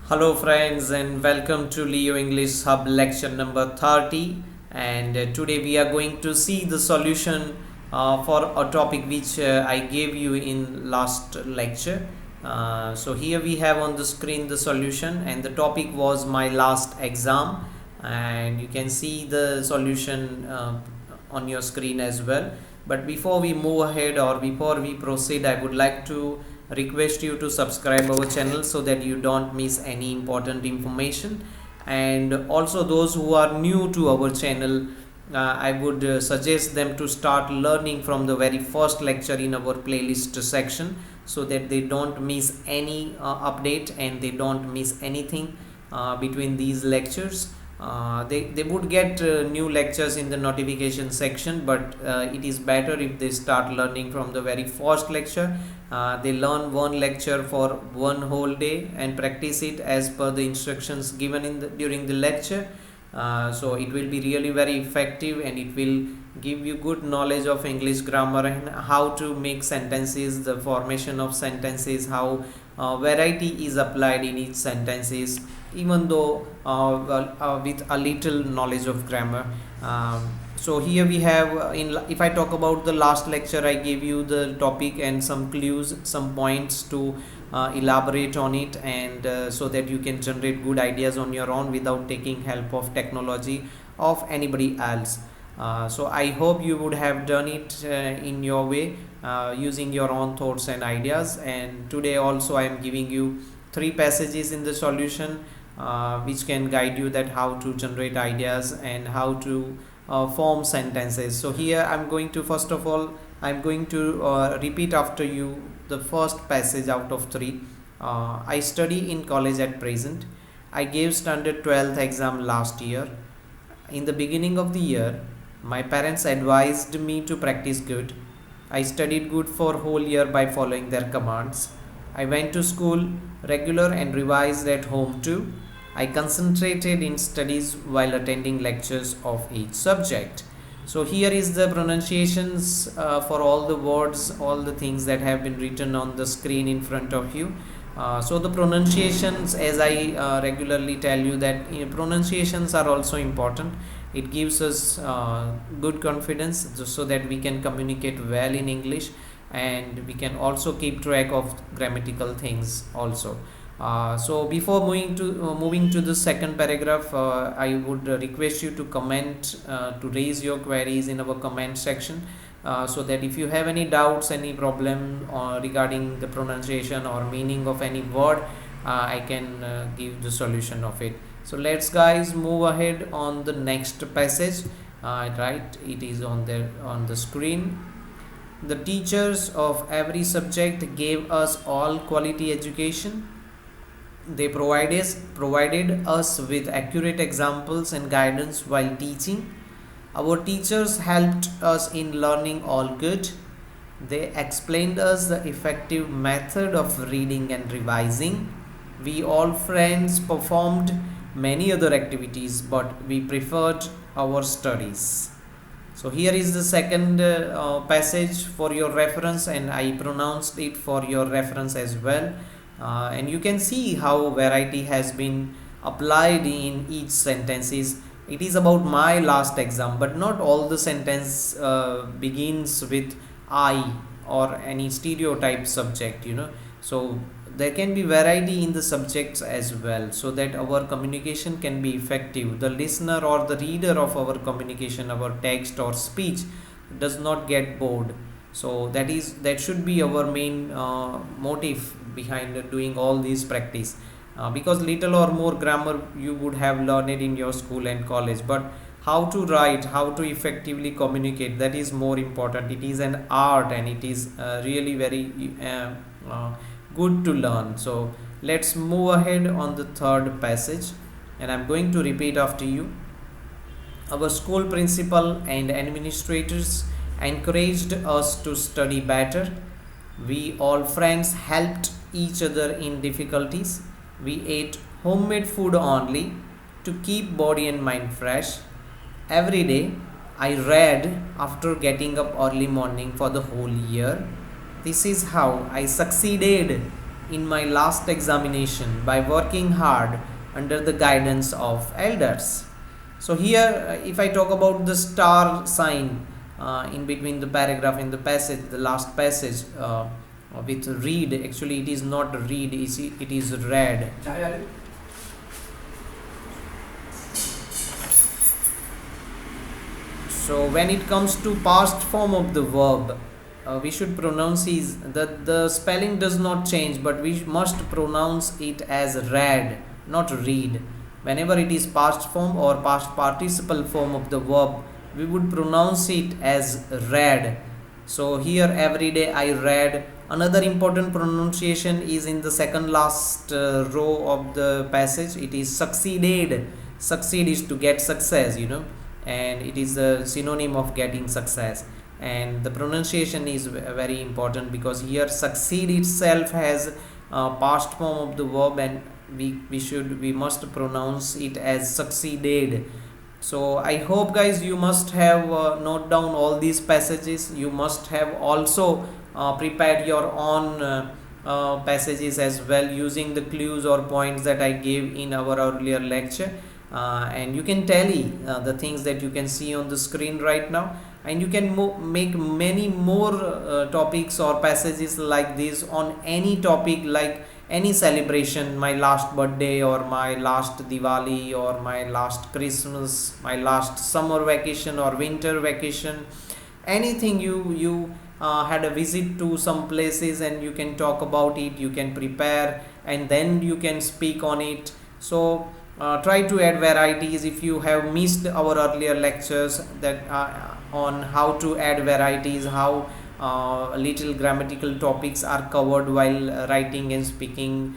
Hello friends and welcome to Leo English Hub lecture number 30, and today we are going to see the solution for a topic which I gave you in last lecture. So here we have on the screen the solution, and the topic was my last exam, and you can see the solution on your screen as well. But before we move ahead or before we proceed, I would like to request you to subscribe our channel so that you don't miss any important information. And also those who are new to our channel, I would suggest them to start learning from the very first lecture in our playlist section, so that they don't miss any update and they don't miss anything between these lectures. They would get new lectures in the notification section, but it is better if they start learning from the very first lecture. They learn one lecture for one whole day and practice it as per the instructions given during the lecture. So it will be really very effective, and it will give you good knowledge of English grammar and how to make sentences, the formation of sentences, how variety is applied in each sentences, even though with a little knowledge of grammar. So here we have if I talk about the last lecture, I gave you the topic and some clues, some points to elaborate on it, and so that you can generate good ideas on your own without taking help of technology of anybody else. So I hope you would have done it in your way, using your own thoughts and ideas. And today also I am giving you 3 passages in the solution which can guide you that how to generate ideas and how to form sentences. So here I'm going to, first of all, I'm going to repeat after you the first passage out of 3. I study in college at present. I gave standard 12th exam last year. In the beginning of the year, my parents advised me to practice good. I studied good for whole year by following their commands. I went to school regular and revised at home too. I concentrated in studies while attending lectures of each subject. So here is the pronunciations for all the words, all the things that have been written on the screen in front of you. So the pronunciations, as I regularly tell you, that pronunciations are also important. It gives us good confidence so that we can communicate well in English, and we can also keep track of grammatical things also. So before moving to the second paragraph, I would request you to comment, to raise your queries in our comment section, so that if you have any doubts, any problem regarding the pronunciation or meaning of any word, I can give the solution of it. So let's guys move ahead on the next passage. Right, it is on the screen. The teachers of every subject gave us all quality education. They provided us with accurate examples and guidance while teaching. Our teachers helped us in learning all good. They explained us the effective method of reading and revising. We all friends performed many other activities, but we preferred our studies. So here is the second passage for your reference, and I pronounced it for your reference as well. And you can see how variety has been applied in each sentences. It is about my last exam, but not all the sentence begins with I or any stereotype subject, so there can be variety in the subjects as well, so that our communication can be effective. The listener or the reader of our communication, our text or speech, does not get bored. So that should be our main motive behind doing all these practice, because little or more grammar you would have learned in your school and college, but how to write, how to effectively communicate, that is more important. It is an art, and it is really very good to learn. So let's move ahead on the third passage, and I'm going to repeat after you. Our school principal and administrators encouraged us to study better. We all friends helped each other in difficulties. We ate homemade food only to keep body and mind fresh. Every day I read after getting up early morning for the whole year. This is how I succeeded in my last examination by working hard under the guidance of elders. So here if I talk about the star sign in between the paragraph in the passage, the last passage with read, actually it is not read, it is read. So when it comes to past form of the verb, we should pronounce is that the spelling does not change, but we must pronounce it as read, not read. Whenever it is past form or past participle form of the verb, we would pronounce it as read. So here every day I read. Another important pronunciation is in the second last row of the passage. It is succeeded. Succeed is to get success, and it is a synonym of getting success. And the pronunciation is very important because here succeed itself has past form of the verb, and we must pronounce it as succeeded. So I hope guys you must have note down all these passages. You must have also prepared your own passages as well using the clues or points that I gave in our earlier lecture. And you can tally the things that you can see on the screen right now, and you can make many more topics or passages like this on any topic, like any celebration, my last birthday or my last Diwali or my last Christmas, my last summer vacation or winter vacation, anything you had a visit to some places and you can talk about it, you can prepare and then you can speak on it. So try to add varieties. If you have missed our earlier lectures that on how to add varieties, how little grammatical topics are covered while writing and speaking,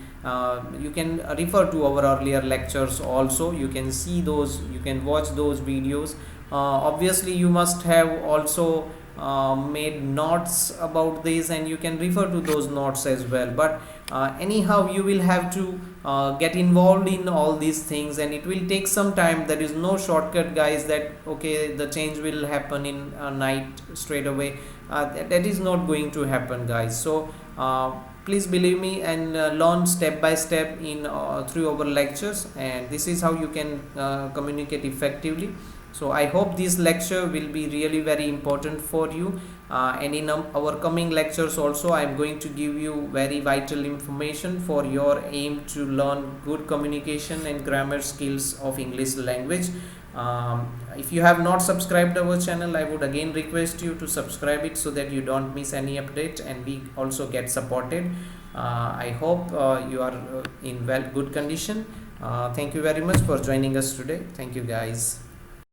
you can refer to our earlier lectures also. You can see those, you can watch those videos. Obviously you must have also made notes about this, and you can refer to those notes as well. But anyhow you will have to get involved in all these things, and it will take some time. There is no shortcut guys, that okay, the change will happen in a night straight away. That is not going to happen guys. So please believe me and learn step by step in through our lectures, and this is how you can communicate effectively. So I hope this lecture will be really very important for you, and in our coming lectures also I am going to give you very vital information for your aim to learn good communication and grammar skills of English language. If you have not subscribed our channel, I would again request you to subscribe it so that you don't miss any update and we also get supported. I hope you are in good condition. Thank you very much for joining us today. Thank you guys.